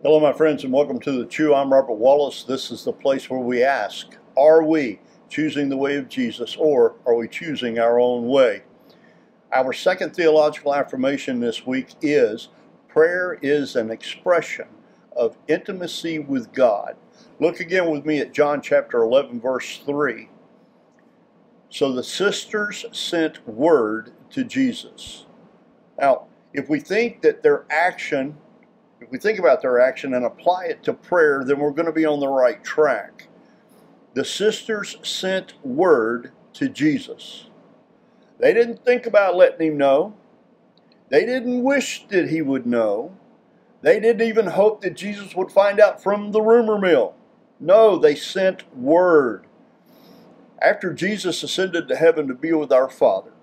Hello, my friends, and welcome to The Chew. I'm Robert Wallace. This is the place where we ask, are we choosing the way of Jesus, or are we choosing our own way? Our second theological affirmation this week is, prayer is an expression of intimacy with God. Look again with me at John chapter 11, verse 3. So the sisters sent word to Jesus. Now, if we think about their action and apply it to prayer, then we're going to be on the right track. The sisters sent word to Jesus. They didn't think about letting him know. They didn't wish that he would know. They didn't even hope that Jesus would find out from the rumor mill. No, they sent word. After Jesus ascended to heaven to be with our Father,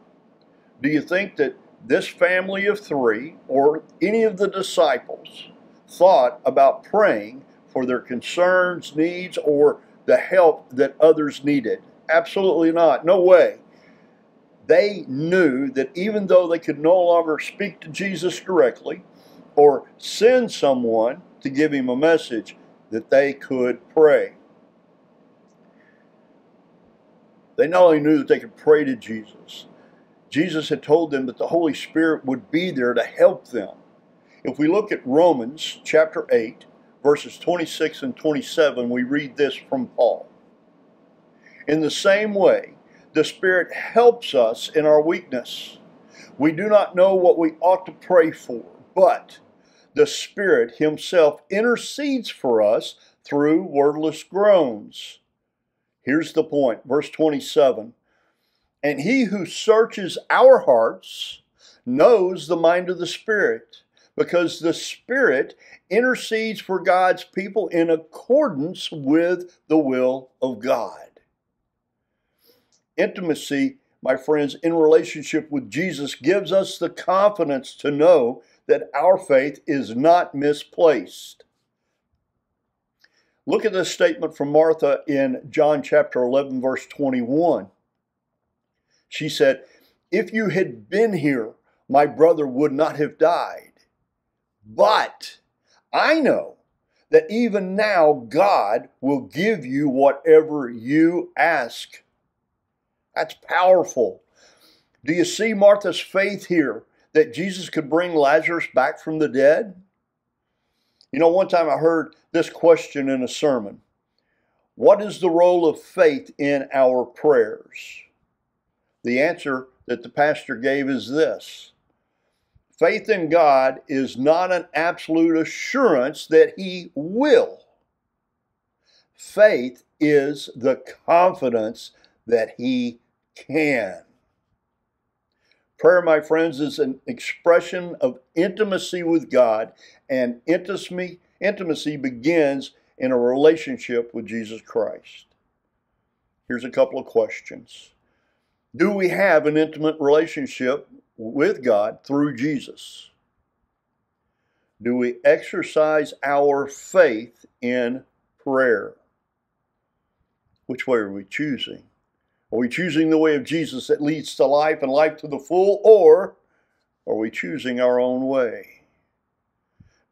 do you think that this family of three, or any of the disciples, thought about praying for their concerns, needs, or the help that others needed? Absolutely not. No way. They knew that even though they could no longer speak to Jesus directly or send someone to give him a message, that they could pray. They not only knew that they could pray to Jesus, Jesus had told them that the Holy Spirit would be there to help them. If we look at Romans chapter 8, verses 26 and 27, we read this from Paul. In the same way, the Spirit helps us in our weakness. We do not know what we ought to pray for, but the Spirit Himself intercedes for us through wordless groans. Here's the point, verse 27. And He who searches our hearts knows the mind of the Spirit, because the Spirit intercedes for God's people in accordance with the will of God. Intimacy, my friends, in relationship with Jesus gives us the confidence to know that our faith is not misplaced. Look at this statement from Martha in John chapter 11, verse 21. She said, "If you had been here, my brother would not have died. But I know that even now God will give you whatever you ask." That's powerful. Do you see Martha's faith here that Jesus could bring Lazarus back from the dead? You know, one time I heard this question in a sermon. What is the role of faith in our prayers? The answer that the pastor gave is this. Faith in God is not an absolute assurance that He will. Faith is the confidence that He can. Prayer, my friends, is an expression of intimacy with God, and intimacy begins in a relationship with Jesus Christ. Here's a couple of questions. Do we have an intimate relationship with God through Jesus? Do we exercise our faith in prayer? Which way are we choosing? Are we choosing the way of Jesus that leads to life and life to the full, or are we choosing our own way?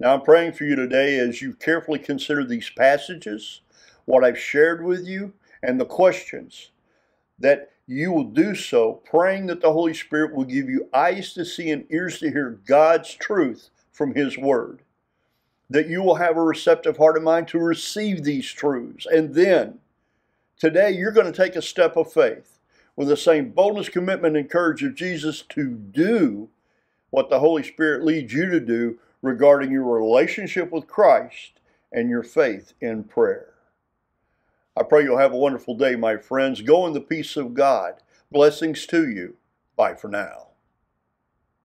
Now, I'm praying for you today as you carefully consider these passages, what I've shared with you, and the questions, that you will do so, praying that the Holy Spirit will give you eyes to see and ears to hear God's truth from His Word. That you will have a receptive heart and mind to receive these truths. And then, today, you're going to take a step of faith with the same boldness, commitment, and courage of Jesus to do what the Holy Spirit leads you to do regarding your relationship with Christ and your faith in prayer. I pray you'll have a wonderful day, my friends. Go in the peace of God. Blessings to you. Bye for now.